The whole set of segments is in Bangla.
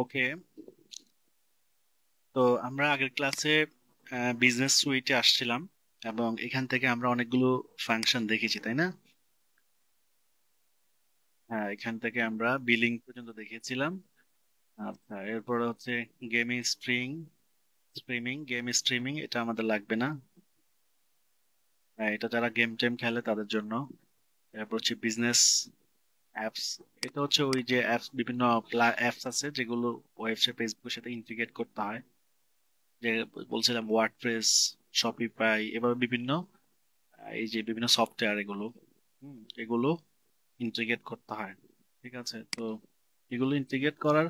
ওকে, তো আমরা আগের ক্লাসে বিজনেস সুইটে আসছিলাম এবং এখান থেকে আমরা অনেকগুলো ফাংশন দেখেছি, তাই না? হ্যাঁ, এখান থেকে আমরা বিলিং পর্যন্ত দেখেছিলাম। আচ্ছা, এরপর হচ্ছে গেমিং গেম স্ট্রিমিং, এটা আমাদের লাগবে না। হ্যাঁ, এটা যারা গেম টেম খেলে তাদের জন্য। এরপর হচ্ছে বিজনেস অ্যাপস, এটা হচ্ছে ওই যে অ্যাপস, বিভিন্ন অ্যাপস আছে যেগুলো ওয়েবসাইট ফেসবুকের সাথে ইন্টিগ্রেট করতে হয়, যে বলছিলাম ওয়ার্ডপ্রেস, শপিফাই, এভাবে বিভিন্ন এই যে বিভিন্ন সফটওয়্যার এগুলো, এগুলো ইন্টিগ্রেট করতে হয়। ঠিক আছে, তো এগুলো ইন্টিগ্রেট করার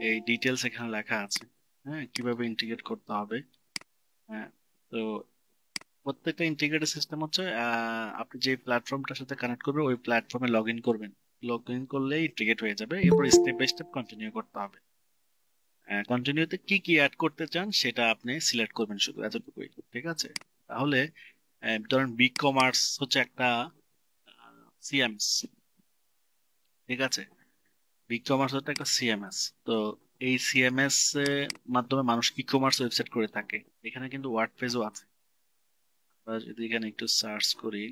এই ডিটেলস এখানে লেখা আছে। হ্যাঁ, কিভাবে ইন্টিগ্রেট করতে হবে। হ্যাঁ, তো প্রত্যেকটা ইন্টিগ্রেটেড সিস্টেম হচ্ছে আপনি যে প্ল্যাটফর্মটার সাথে কানেক্ট করবেন ওই প্ল্যাটফর্মে লগ ইন করবেন। লগ ইন করলেই ইন্টিগ্রেট হয়ে যাবে, এরপর স্টেপ বাই স্টেপ কন্টিনিউ করতে হবে। কন্টিনিউতে কি কি অ্যাড করতে চান সেটা আপনি সিলেক্ট করবেন, শুধু এতটুকুই। ঠিক আছে, তাহলে ধরেন বিগ কমার্স হচ্ছে একটা সিএমএস। ঠিক আছে, বিগ কমার্স হচ্ছে একটা সিএমএস। তো এই সিএমএস এর মাধ্যমে মানুষ ই কমার্স ওয়েবসাইট করে থাকে। এখানে কিন্তু ওয়ার্ডপ্রেসও আছে। আমরা যদি এখানে একটু সার্চ করি,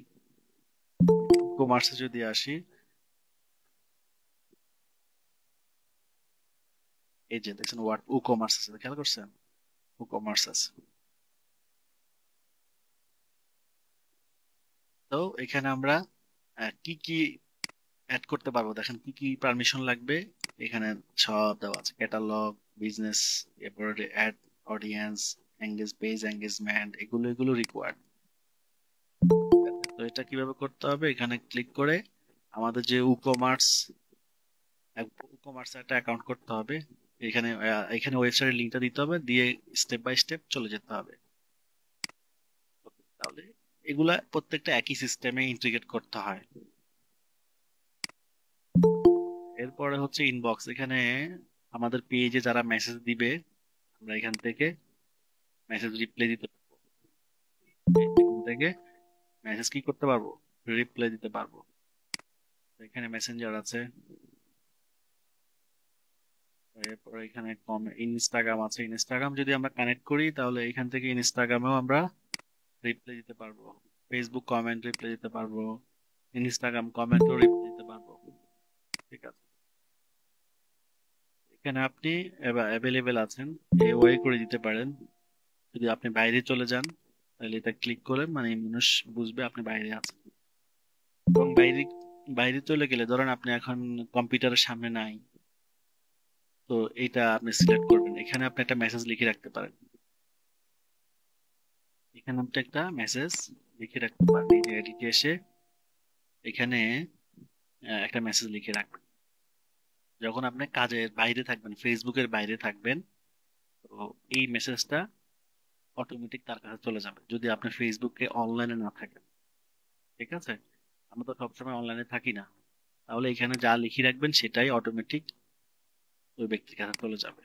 কমার্সে যদি আসি, এই যে দেখছেন ওয়ার্ড ও কমার্স আছে, খেয়াল করছেন? ও কমার্স আছে। তো এখানে আমরা কি কি অ্যাড করতে পারবো, দেখেন কি কি পারমিশন লাগবে। এখানে সব দেওয়া আছে, ক্যাটালগ, বিজনেস, এরপরে ad, audience, engage, page engagement, এগুলো এগুলো রিকোয়ার্ড। তো এটা কিভাবে করতে হবে, এখানে ক্লিক করে আমাদের যে ই কমার্স একটা অ্যাকাউন্ট করতে হবে। এখানে এখানে ওয়েবসাইটের লিংকটা দিতে হবে, দিয়ে স্টেপ বাই স্টেপ চলে যেতে হবে। তাহলে এগুলা প্রত্যেকটা একই সিস্টেমে ইন্টিগ্রেট করতে হয়। এরপরে হচ্ছে ইনবক্স, এখানে আমাদের পেজে যারা মেসেজ দিবে আমরা এখান থেকে মেসেজ রিপ্লাই দিতে পারবো। এখান থেকে মেসেজ কি করতে পারবো, রিপ্লাই দিতে পারবো। এখানে মেসেঞ্জার আছে, এরপর এখানে ইনস্টাগ্রাম আছে। ইনস্টাগ্রাম যদি আমরা কানেক্ট করি তাহলে এখান থেকে ইনস্টাগ্রামেও আমরা রিপ্লাই দিতে পারবো। ফেসবুক কমেন্ট রিপ্লাই দিতে পারবো, ইনস্টাগ্রাম কমেন্টও রিপ্লাই দিতে পারবো। ঠিক আছে, এখানে আপনি অ্যাভেলেবেল আছেন, এ ওয়ে করে দিতে পারেন। যদি আপনি বাইরে চলে যান তাহলে এটা ক্লিক করে মানে মানুষ বুঝবে আপনি বাইরে আছেন। এবং বাইরে বাইরে চলে গেলে ধরেন আপনি এখন কম্পিউটারের সামনে নাই, তো এটা আপনি সিলেক্ট করবেন। এখানে আপনি একটা মেসেজ লিখে রাখতে পারেন। এখানে আপনি একটা মেসেজ লিখে রাখতে পারেন, এই যে এডিটে এসে এখানে একটা মেসেজ লিখে রাখবেন। যখন আপনি কাজের বাইরে থাকবেন, ফেসবুকের বাইরে থাকবেন, তো এই মেসেজটা অটোমেটিক তার কাছে চলে যাবে যদি আপনি ফেসবুকে অনলাইনে না থাকেন। ঠিক আছে, আমরা তো সবসময় অনলাইনে থাকি না, তাহলে এখানে যা লিখে রাখবেন সেটাই অটোমেটিক ওই ব্যক্তির কাছে চলে যাবে।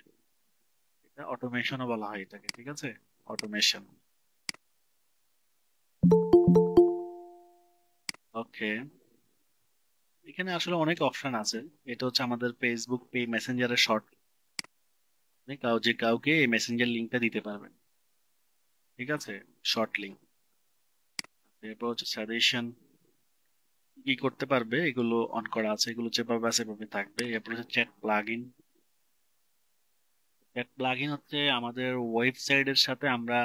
এটা অটোমেশনও বলা হয় এটাকে। ঠিক আছে, অটোমেশন। ওকে, এখানে আসলে অনেক অপশন আছে। এটা হচ্ছে আমাদের ফেসবুক পে মেসেঞ্জারের শর্ট। আপনি যে কাউকে এই মেসেঞ্জার লিঙ্কটা দিতে পারবেন। ঠিক আছে, শর্ট লিঙ্ক। এরপর হচ্ছে সাজেশন, কি করতে পারবে এগুলো অন করা আছে, এগুলো যেভাবে আছে সেভাবে থাকবে। এরপর হচ্ছে চ্যাট প্লাগইন। চ্যাট প্লাগইন হচ্ছে আমাদের ওয়েবসাইটের সাথে আমরা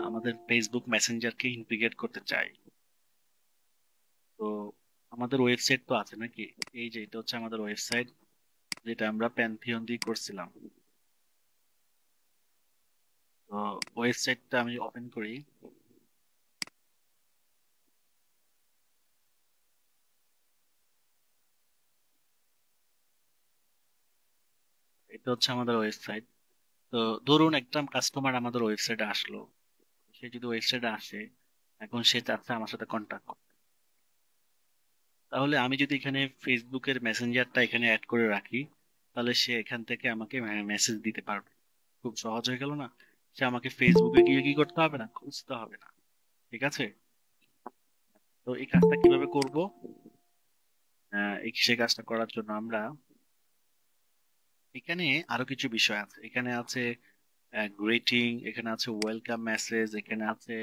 আমাদের ফেসবুক মেসেঞ্জারকে ইন্টিগ্রেট করতে চাই। তো আমাদের ওয়েবসাইট তো আছে নাকি, এই যে এটা হচ্ছে আমাদের ওয়েবসাইট, যেটা আমরা প্যান্থিয়ন দিয়ে করছিলাম। তো ওয়েবসাইটটা আমি ওপেন করি। এটা হচ্ছে আমাদের ওয়েবসাইট। তো ধরুন একটা কাস্টমার আমাদের ওয়েবসাইটে আসলো, সে যদি ওয়েবসাইটে আসে, এখন সে চাচ্ছে আমার সাথে কন্ট্যাক্ট করতে, তাহলে আমি যদি এখানে ফেসবুকের মেসেঞ্জারটা এখানে অ্যাড করে রাখি, তাহলে সে এখান থেকে আমাকে মেসেজ দিতে পারবে। খুব সহজ হয়ে গেল না? সে আমাকে ফেসবুকে গিয়ে কি করতে হবে না, খুঁজতে হবে না। ঠিক আছে, তো এই কাজটা কিভাবে করব? এই সে কাজটা করার জন্য আমরা এখানে আরো কিছু বিষয় আছে, এখানে আছে গ্রেটিং, এখানে আছে ওয়েলকাম মেসেজ, এখানে আছে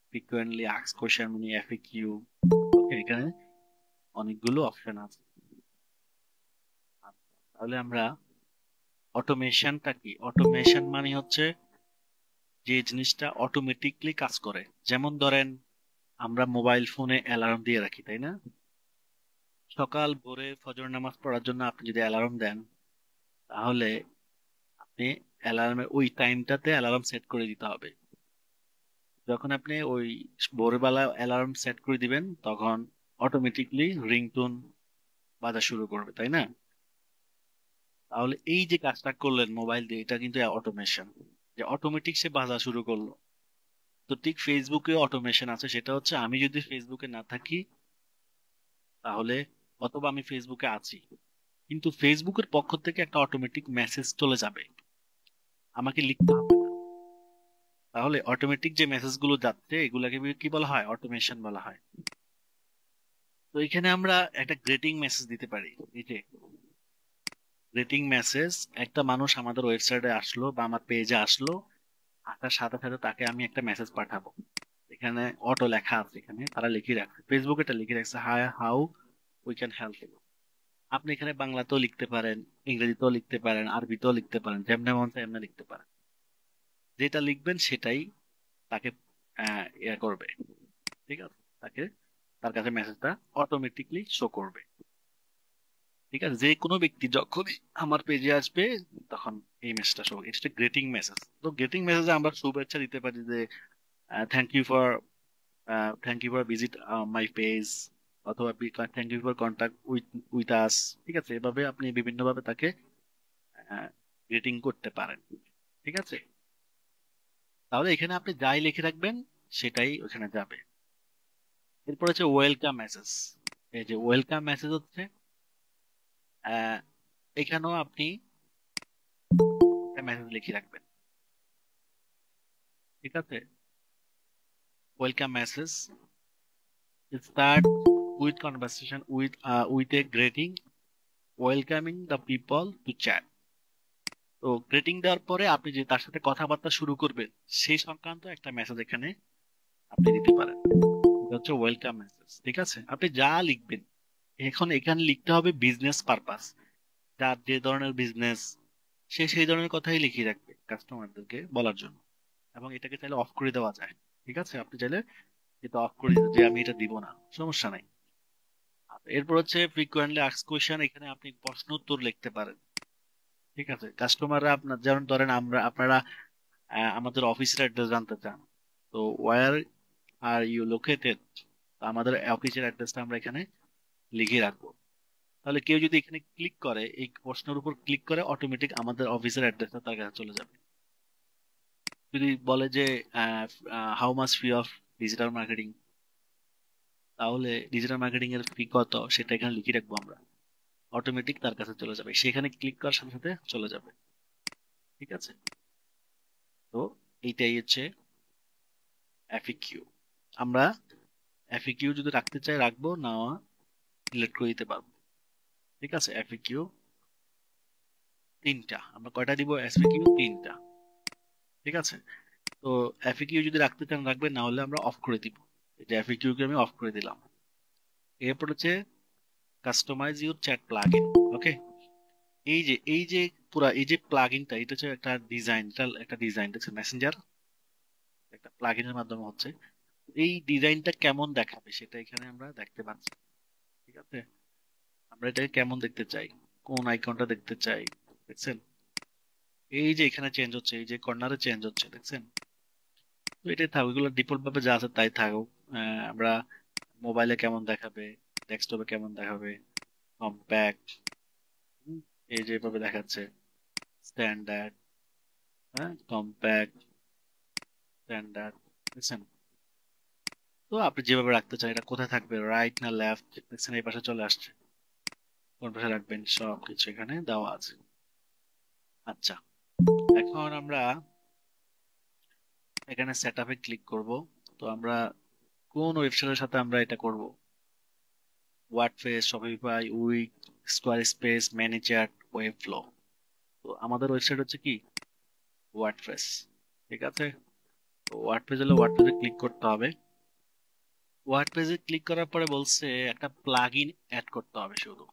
ফ্রিকোয়েন্টলি আস্কড কোশ্চেন মানে এফএকিউ। ওকে, এখানে অনেকগুলো অপশন আছে। তাহলে আমরা অটোমেশনটা কি? অটোমেশন মানে হচ্ছে যে জিনিসটা অটোমেটিকলি কাজ করে। যেমন ধরেন আমরা মোবাইল ফোনে অ্যালার্ম দিয়ে রাখি, তাই না? সকাল ভোরে ফজর নামাজ পড়ার জন্য আপনি যদি অ্যালার্ম দেন, তাহলে আপনি অ্যালার্মের ওই টাইমটাতে অ্যালার্ম সেট করে দিতে হবে। যখন আপনি ওই ভোরবেলা অ্যালার্ম সেট করে দিবেন, তখন অটোমেটিকলি রিংটোন বাজা শুরু করবে, তাই না? তাহলে এই যে কাজটা করলেন মোবাইল দিয়ে, এটা কিন্তু অটোমেশন, যে অটোমেটিক সে বাজা শুরু করলো। তো ঠিক ফেসবুকে অটোমেশন আছে, সেটা হচ্ছে আমি যদি ফেসবুকে না থাকি তাহলে, অথবা আমি ফেসবুকে আছি কিন্তু ফেসবুকের পক্ষ থেকে একটা অটোমেটিক মেসেজ চলে যাবে, আমাকে লিখতে হবে না। তাহলে অটোমেটিক যে মেসেজ গুলো যাচ্ছে এগুলাকে কি বলা হয়? অটোমেশন বলা হয়। তো এখানে আমরা একটা গ্রেটিং মেসেজ দিতে পারি। এই যে গ্রেটিং মেসেজ, একটা মানুষ আমাদের ওয়েবসাইটে আসলো বা আমার পেজে আসলো, আসার সাথে সাথে তাকে আমি একটা মেসেজ পাঠাবো। এখানে অটো লেখা আছে, এখানে তারা লিখে রাখছে, ফেসবুকে এটা লিখে রাখছে, hi how we can help you. আপনি এখানে বাংলাতেও লিখতে পারেন, ইংরেজিতেও লিখতে পারেন, আরবিতেও লিখতে পারেন, যেমনি মন চায় এমনি লিখতে পারেন। যেটা লিখবেন সেটাই তাকে ইয়ে করবে, ঠিক আছে? তাকে, তার কাছে মেসেজটা অটোমেটিকলি শো করবে। ঠিক আছে, যে কোনো ব্যক্তি যখনই আমার পেজে আসবে তখন এই মেসেজটা শো, এটা গ্রেটিং মেসেজ। তো গ্রেটিং মেসেজে আমরা শুভেচ্ছা দিতে পারি যে thank you for visit my page, অথবা thank you for contact with us. ঠিক আছে, এভাবে আপনি বিভিন্ন ভাবে তাকে গ্রেটিং করতে পারেন। ঠিক আছে, তাহলে এখানে আপনি যাই লিখে রাখবেন সেটাই ওখানে যাবে। এরপর হচ্ছে ওয়েলকাম মেসেজ। এই যে ওয়েলকাম মেসেজ হচ্ছে, আহ, এখানেও আপনি একটা মেসেজ লিখে রাখবেন। ঠিক আছে, welcome message start with conversation with a grating welcoming the people to chat. তো গ্রেটিং দেওয়ার পরে আপনি যে তার সাথে কথাবার্তা শুরু করবেন সেই সংক্রান্ত একটা মেসেজ এখানে আপনি দিতে পারেন। এটা হচ্ছে ওয়েলকাম মেসেজ। ঠিক আছে, আপনি যা লিখবেন এখন এখানে লিখতে হবে বিজনেস পারপাস, যার যে ধরনের বিজনেস সে সেই ধরনের কথাই লিখিয়ে রাখবে কাস্টমারদেরকে বলার জন্য। এবং এটাকে চাইলে অফ করে দেওয়া যায়। ঠিক আছে, আপনি চাইলে এটা অফ করে দিতে যে আমি এটা দিব না, সমস্যা নাই। এরপর হচ্ছে ফ্রিকোয়েন্টলি আস্কড কোশ্চেন, এখানে আপনি প্রশ্ন উত্তর লিখতে পারেন। ঠিক আছে, কাস্টমাররা আপনার, যেমন ধরেন আপনারা আমাদের অফিসের অ্যাড্রেস জানতে চান, তো ওয়ার আর ইউ লোকেটেড, আমাদের অফিসের অ্যাড্রেসটা আমরা এখানে লিখে রাখবো। তাহলে কেউ যদি এখানে ক্লিক করে, এই প্রশ্নের উপর ক্লিক করে, অটোমেটিক আমাদের অফিসের অ্যাড্রেসটা তার কাছে চলে যাবে। যদি বলে যে how much fee of digital marketing, তাহলে ডিজিটাল মার্কেটিং এর ফি কত সেটা এখানে লিখে রাখবো আমরা, অটোমেটিক তার কাছে চলে যাবে, সেখানে ক্লিক করার সাথে সাথে চলে যাবে। ঠিক আছে, তো এইটাই হচ্ছে এফএকিউ। আমরা এফএকিউ যদি রাখতে চাই রাখবো, না ডিলিট করে দিতে পারবো। ঠিক আছে, এফএকিউ তিনটা, আমরা কয়টা দিব? এফএকিউ তিনটা। ঠিক আছে, তো এফএকিউ যদি রাখতে চান রাখবেন, না হলে আমরা অফ করে দিব। এই যে এফএকিউ কে আমি অফ করে দিলাম। এরপর হচ্ছে কাস্টমাইজ ইউর চ্যাট প্লাগইন। ওকে, এই যে পুরা এই যে প্লাগইনটা, এটা হচ্ছে একটা ডিজাইন, একটা ডিজাইন হচ্ছে মেসেঞ্জার, একটা প্লাগইনের মাধ্যমে হচ্ছে। এই ডিজাইনটা কেমন দেখাবে সেটা এখানে আমরা দেখতে পাচ্ছি। ঠিক আছে, আমরা এটাকে কেমন দেখতে চাই, কোন আইকনটা দেখতে চাই, দেখছেন? এই যে এখানে চেঞ্জ হচ্ছে, এই যে কর্নারে চেঞ্জ হচ্ছে, দেখছেন? তো এটাই থাকুক, এগুলো ডিফল্ট ভাবে যা আছে তাই থাকুক। আমরা মোবাইলে কেমন দেখাবে, ডেস্কটপে কেমন দেখাবে, কম্প্যাক্ট, এই যে এভাবে দেখাচ্ছে, স্ট্যান্ডার্ড, হ্যাঁ কম্প্যাক্ট, স্ট্যান্ডার্ড, দেখছেন? তো আপনি যেভাবে রাখতে চান, এটা কোথায় থাকবে, রাইট না লেফট, দেখছেন এই পাশে চলে আসছে, কোন পাশে রাখবেন সব কিছু এখানে দেওয়া আছে। আচ্ছা, এখন আমরা এখানে সেট আপে ক্লিক করব। তো আমরা কোন ওয়েবসাইটের সাথে আমরা এটা করব? WordPress, Shopify, Wix, Squarespace, manager, Webflow. তো আমাদের ওয়েবসাইট হচ্ছে কি ওয়ার্ডপ্রেস, ঠিক আছে। তো ওয়ার্ডপ্রেস হলে ওয়ার্ডপ্রেসে ক্লিক করতে হবে। ওয়ার্ডপ্রেসে ক্লিক করার পরে বলছে একটা প্লাগইন অ্যাড করতে হবে, শুধু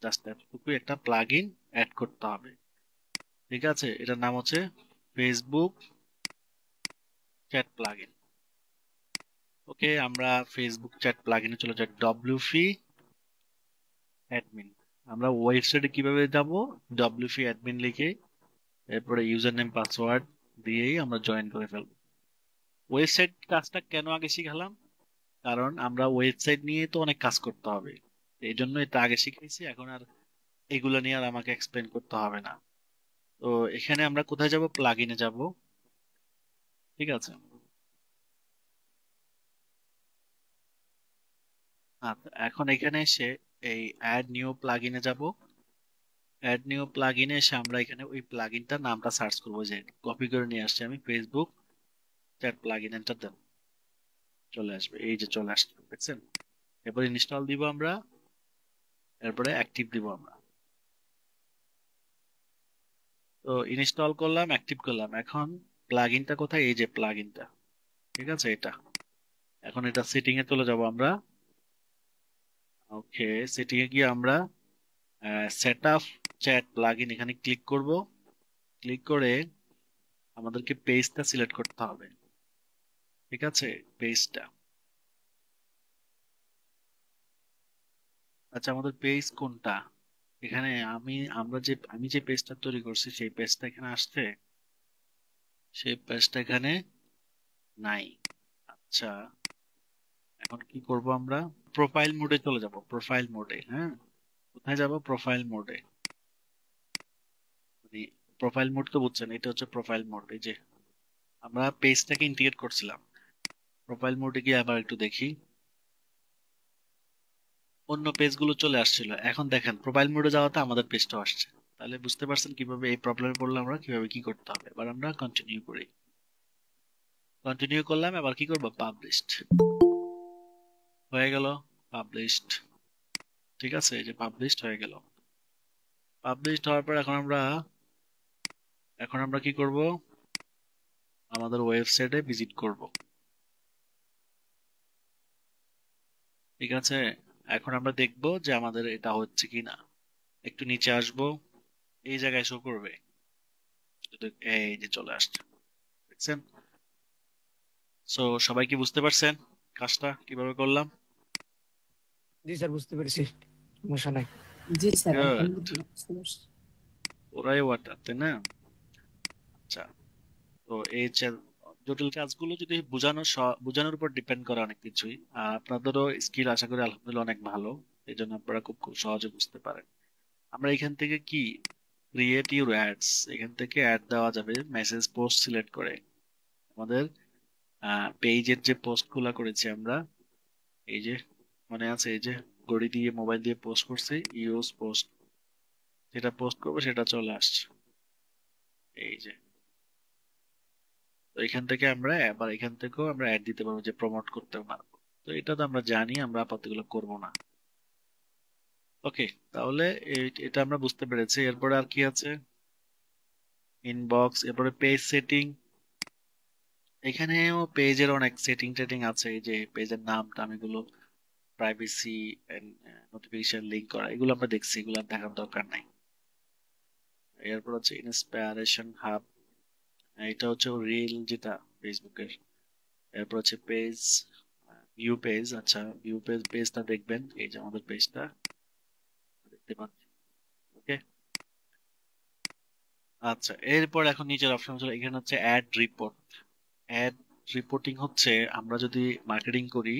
জাস্ট এতটুকু, একটা প্লাগইন অ্যাড করতে হবে, ঠিক আছে। এটার নাম হচ্ছে ফেসবুক চ্যাট প্লাগইন। ওকে, আমরা ফেসবুক চ্যাট প্লাগইনে চলে যাই, ডব্লিউপি অ্যাডমিন। আমরা ওয়েবসাইটে কিভাবে যাব, ডব্লিউপি অ্যাডমিন লিখে এরপরে ইউজার নেম পাসওয়ার্ড দিয়েই আমরা জয়েন করে ফেলবো। ওয়েবসাইট কাজটা কেন আগে শিখালাম, কারণ আমরা ওয়েবসাইট নিয়ে তো অনেক কাজ করতে হবে, এই জন্য এটা আগে শিখাইছি। এখন আর এগুলো নিয়ে আর আমাকে এক্সপ্লেন করতে হবে না। তো এখানে আমরা কোথায় যাব, প্লাগইনে যাব, ঠিক আছে। আচ্ছা, এখন এখানে এসে এই অ্যাড নিউ প্লাগইনে যাব। অ্যাড নিউ প্লাগইনে এসে আমরা এখানে ওই প্লাগইনটার নামটা সার্চ করবো, যে কপি করে নিয়ে আসছি আমি, ফেসবুক চ্যাট প্লাগইন, এন্টার দেন, চলে আসবে, এই যে চলে আসছে, দেখছেন। এরপর ইনস্টল দিব আমরা, এরপরে অ্যাক্টিভ দিব আমরা। তো ইনস্টল করলাম, অ্যাক্টিভ করলাম। এখন প্লাগইনটা কোথায়, এই যে প্লাগইনটা, ঠিক আছে, এটা। এখন এটা সেটিং এ চলে যাব আমরা। ওকে, সেটিং এ গিয়ে আমরা সেট আপ চ্যাট প্লাগইন এখানে ক্লিক করব। ক্লিক করে আমাদেরকে পেজটা সিলেক্ট করতে হবে, ঠিক আছে, পেজটা। আচ্ছা, আমাদের পেজ কোনটা, এখানে আমি যে পেজটা তৈরি করছি সেই পেজটা এখানে আসছে, সেই পেজটা এখানে নাই। আচ্ছা, এখন কি করব আমরা, প্রোফাইল মোডে চলে যাব, প্রোফাইল মোডে, হ্যাঁ। কোথায় যাব, প্রোফাইল মোডে। মানে প্রোফাইল মোড তো বুঝছেন, এটা হচ্ছে প্রোফাইল মোড। এই যে আমরা পেজটাকে ইন্টিগ্রেট করছিলাম, প্রোফাইল মোডে গিয়ে আবার একটু দেখি, অন্য পেজগুলো চলে আসছিল। এখন দেখেন প্রোফাইল মোডে যাওয়াতে আমাদের পেজটাও আসছে। তাহলে বুঝতে পারছেন কিভাবে এই প্রবলেমে পড়লে আমরা কিভাবে কি করতে হবে। এবার আমরা কন্টিনিউ করি, কন্টিনিউ করলাম। এবার কি করব, পাবলিশড হয়ে গেল, পাবলিশড, ঠিক আছে, এই যে পাবলিশড হয়ে গেল। পাবলিশড হওয়ার পর এখন আমরা কি করব, আমাদের ওয়েবসাইটে ভিজিট করব, ঠিক আছে। এখন আমরা দেখব যে আমাদের এটা হচ্ছে কি না। একটু নিচে আসব, এই জায়গায় শো করবে, এই যে চলে আসছে, দেখছেন। সো সবাই কি বুঝতে পারছেন কাজটা কিভাবে করলাম? জি স্যার, বুঝতে পেরেছি, সমস্যা নাই। জি স্যার, গুড, আলহামদুলিল্লাহ বুঝতে পারছি। ওরাই ওয়াটার, তাই না? আচ্ছা, তো এই জটিল কাজগুলো যদি বোঝানোর উপর ডিপেন্ড করে অনেক কিছুই। আর আপনাদেরও স্কিল আশা করি আলহামদুলিল্লাহ অনেক ভালো, এই জন্য আপনারা খুব খুব সহজে বুঝতে পারেন। আমরা এখান থেকে কি ক্রিয়েট ইউর অ্যাডস, এখান থেকে অ্যাড দেওয়া যাবে মেসেজ পোস্ট সিলেক্ট করে। আমাদের পেজের যে পোস্ট গুলা করেছি আমরা, এই যে মনে আছে, এই যে ঘড়ি দিয়ে মোবাইল দিয়ে পোস্ট করছি, ইউজ পোস্ট, যেটা পোস্ট করবো সেটা চলে আসছে, এই যে। তো এখান থেকে আমরা আবার এখান থেকেও আমরা অ্যাড দিতে পারবো, যে প্রমোট করতে পারবো। তো এটা তো আমরা জানি, আমরা আপাতত এগুলো করবো না। ওকে, তাহলে এটা আমরা বুঝতে পেরেছি। এরপরে আর কি আছে, ইনবক্স, এরপরে পেজ সেটিং। এখানেও পেজের অনেক সেটিং টেটিং আছে, এই যে পেজের নাম টাম এগুলো, প্রাইভেসি এন্ড নোটিফিকেশন লিঙ্ক করা, এগুলো আমরা দেখছি, এগুলো আর দেখার দরকার নাই। এরপর হচ্ছে ইন্সপিরেশন হাব, এটা হচ্ছে রিল যেটা ফেসবুকের। এরপর হচ্ছে পেজ ভিউ পেজ। আচ্ছা, ভিউ পেজটা দেখবেন, এই যে আমাদের পেজটা দেখতে পাচ্ছি, ওকে। আচ্ছা, এরপর এখন নিচের অপশন হচ্ছে, এখানে হচ্ছে অ্যাড রিপোর্ট। অ্যাড রিপোর্টিং হচ্ছে আমরা যদি মার্কেটিং করি,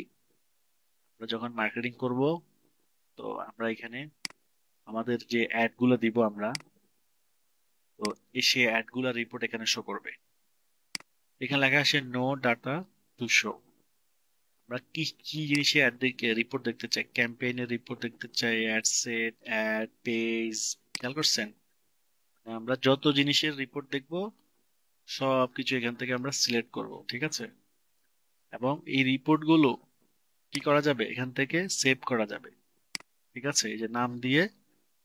আমরা যখন মার্কেটিং করব, তো আমরা এখানে আমাদের যে অ্যাড গুলো দিব আমরা, তো সে অ্যাড গুলা রিপোর্ট এখানে শো করবে। এখানে লেখা আসে নো ডাটা টু শো। আমরা কি কি জিনিসে অ্যাড রিপোর্ট দেখতে চাই, ক্যাম্পেইনের রিপোর্ট দেখতে চাই, অ্যাড সেট, অ্যাড পেজ, খেয়াল করছেন? আমরা যত জিনিসের রিপোর্ট দেখব সব কিছু এখান থেকে আমরা সিলেক্ট করব, ঠিক আছে। এবং এই রিপোর্ট গুলো কি করা যাবে, এখান থেকে সেভ করা যাবে, ঠিক আছে। এই যে নাম দিয়ে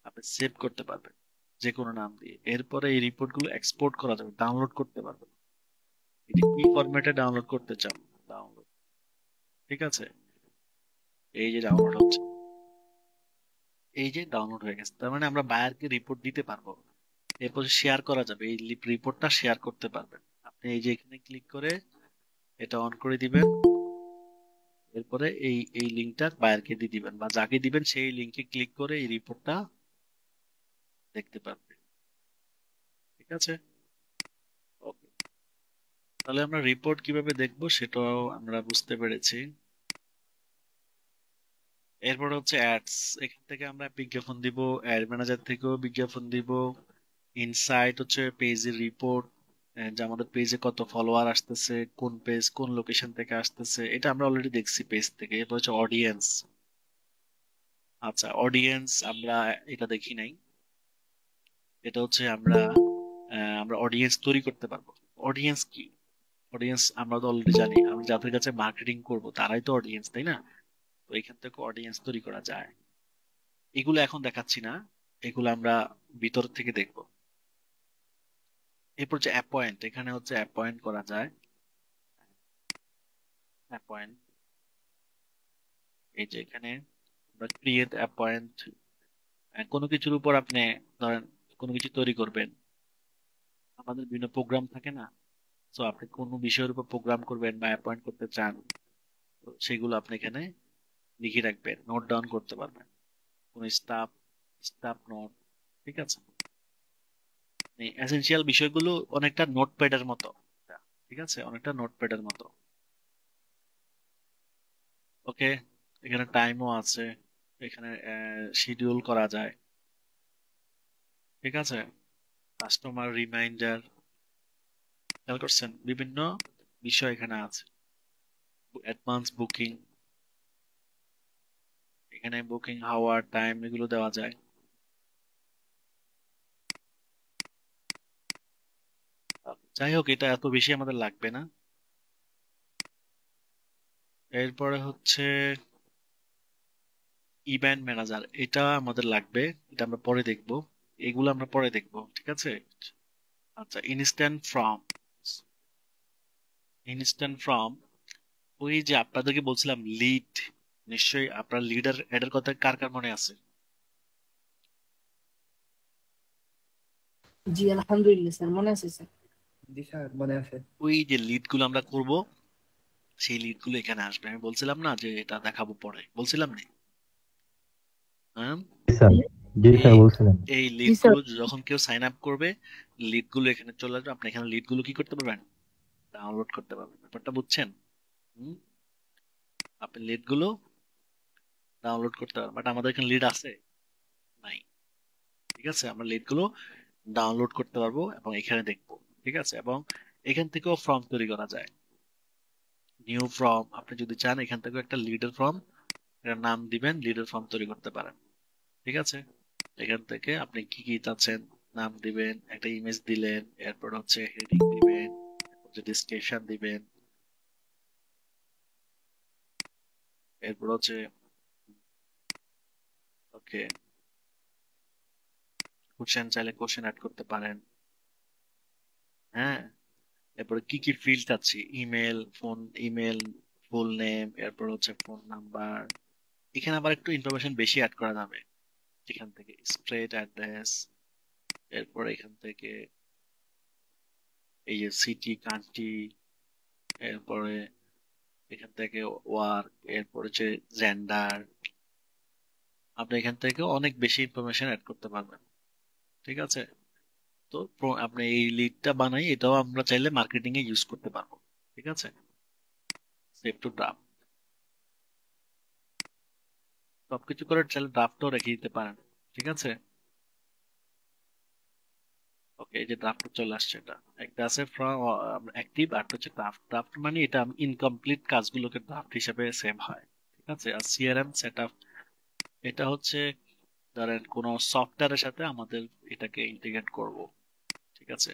আপনি সেভ করতে পারবেন। যে কোনো নাম দিয়ে। এরপরে এই রিপোর্ট গুলো এক্সপোর্ট করা যাবে, ডাউনলোড করতে পারবে। এটা কি ফরম্যাটে ডাউনলোড করতে চাও, ডাউনলোড। ঠিক আছে, এই যে ডাউনলোড হচ্ছে, এই যে ডাউনলোড হয়ে গেছে, তার মানে আমরা বায়ারকে রিপোর্ট দিতে পারবো। এরপর শেয়ার করা যাবে, এই রিপোর্টটা শেয়ার করতে পারবেন আপনি। এই যে এখানে ক্লিক করে এটা অন করে দিবেন। এরপরে এই এই লিঙ্কটা বায়ারকে দিয়ে দিবেন, বা যাকে দিবেন সেই লিঙ্কে ক্লিক করে এই রিপোর্টটা দেখতে পারবে। ঠিক আছে, ওকে। তাহলে আমরা রিপোর্ট কিভাবে দেখবো সেটাও আমরা বুঝতে পেরেছি। এরপর হচ্ছে অ্যাডস, এখান থেকে আমরা বিজ্ঞাপন দিব, অ্যাড ম্যানেজার থেকেও বিজ্ঞাপন দিব। ইনসাইট হচ্ছে পেজের রিপোর্ট, যে আমাদের পেজে কত ফলোয়ার আসতেছে, কোন পেজ কোন লোকেশন থেকে আসতেছে, এটা আমরা অলরেডি দেখছি পেজ থেকে। এরপর হচ্ছে অডিয়েন্স। আচ্ছা, অডিয়েন্স আমরা এটা দেখি নাই। এটা হচ্ছে আমরা আমরা অডিয়েন্স তৈরি করতে পারবো। অডিয়েন্স কি? অডিয়েন্স আমরা তো অলরেডি জানি, আমি যাদের কাছে মার্কেটিং করব তারাই তো অডিয়েন্স, তাই না? তো এখান থেকে অডিয়েন্স তৈরি করা যায়। এগুলো এখন দেখাচ্ছি না, এগুলো আমরা ভিতর থেকে দেখব। এরপর যে অ্যাপয়েন্ট, এখানে হচ্ছে অ্যাপয়েন্ট করা যায়। অ্যাপয়েন্ট, এই যে এখানে আমরা ক্রিয়েট অ্যাপয়েন্ট। কোনো কিছুর উপর আপনি ধরেন কোনো কিছু তৈরি করবেন, আমাদের বিভিন্ন প্রোগ্রাম থাকে না, তো আপনি কোনো বিষয়ের উপর প্রোগ্রাম করবেন বা অ্যাপয়েন্ট করতে চান, তো সেগুলো আপনি এখানে লিখে রাখবেন, নোট ডাউন করতে পারবেন। কোন স্টাফ, স্টাফ নোট। ঠিক আছে, এই এসেনশিয়াল বিষয়গুলো অনেকটা নোটপ্যাডের মতো। ঠিক আছে, অনেকটা নোটপ্যাডের মতো। ওকে, এখানে টাইমও আছে, এখানে শিডিউল করা যায়। ঠিক আছে, কাস্টমার রিমাইন্ডার, খেয়াল করছেন বিভিন্ন বিষয় এখানে আছে। অ্যাডভান্স বুকিং, এখানে বুকিং আওয়ার টাইম এগুলো দেওয়া যায়। যাই হোক, এটা এত বেশি আমাদের লাগবে না। এরপরে হচ্ছে ইভেন্ট ম্যানেজার, এটা আমাদের লাগবে, এটা আমরা পরে দেখব। এগুলো আমরা পরে দেখব, ঠিক আছে। আচ্ছা, ইনস্ট্যান্ট ফর্ম। ইনস্ট্যান্ট ফর্ম, ওই যে আপনাদেরকে বলছিলাম লিড, নিশ্চয়ই আপনার লিডার এডের কথা কার কার মনে আছে? জি আলহামদুলিল্লাহ স্যার, মনে আছে স্যার। জি স্যার, মনে আছে। ওই যে লিড গুলো আমরা করব, সেই লিড গুলো এখানে আসবে। আমি বলছিলাম না যে এটা দেখাবো পরে, বলছিলাম না? হ্যাঁ, স্যার, জি এই স্যার বলছিলেন। এই জি লিড স্যার। গুলো যখন কেউ সাইন আপ করবে, লিড গুলো এখানে চলে আসবে। আপনি এখানে লিড গুলো কি করতে পারবেন? ডাউনলোড করতে পারবেন। ব্যাপারটা বুঝছেন? হুম, আপনি লিড গুলো ডাউনলোড করতে পারবেন, বাট আমাদের এখানে লিড আছে নাই। ঠিক আছে, আমরা লিড গুলো ডাউনলোড করতে পারবো এবং এখানে দেখবো। ঠিক আছে, এবং এখান থেকেও ফর্ম তৈরি করা যায়। নিউ ফর্ম, আপনি যদি চান এখান থেকে একটা লিডার ফর্ম, এটার নাম দিবেন, লিডার ফর্ম তৈরি করতে পারেন। ঠিক আছে, এখান থেকে আপনি কি কি চাচ্ছেন নাম দিবেন, একটা ইমেজ দিলেন, এরপর হচ্ছে হেডিং দিবেন, ডেসক্রিপশন দিবেন, এরপর হচ্ছে ওকে কোশ্চেন, চাইলে কোশ্চেন অ্যাড করতে পারেন। হ্যাঁ, এরপরে কি কি ফিল্ড চাচ্ছি, email, phone, email, full name, এরপর হচ্ছে ফোন নাম্বার। এখানে আবার একটু ইনফরমেশন বেশি অ্যাড করা যাবে, এখান থেকে স্ট্রেট অ্যাড্রেস, এরপর এখান থেকে এই যে সিটি, কান্ট্রি, এরপরে এখান থেকে ওয়ার্ক, এরপর হচ্ছে জেন্ডার। আপনি এখান থেকে অনেক বেশি ইনফরমেশন অ্যাড করতে পারবেন। ঠিক আছে, তো আপনি এই লিডটা বানাই, এটাও আমরা চাইলে মার্কেটিং এ ইউজ করতে পারবো। ঠিক আছে, সেভ টু ড্রাফট, সবকিছু করে চাইলে ড্রাফটও রেখে দিতে পারেন। ঠিক আছে, ওকে, এই যে ড্রাফট চলে আসছে, এটা একটা আছে ফ্রম অ্যাক্টিভ, আর হচ্ছে ড্রাফট। ড্রাফট মানে এটা ইনকমপ্লিট কাজগুলোকে ড্রাফট হিসেবে সেভ হয়। ঠিক আছে, আর সিআরএম সেটআপ, এটা হচ্ছে ধরেন কোন সফটওয়্যারের সাথে আমাদের এটাকে ইন্টিগ্রেট করব। ঠিক আছে,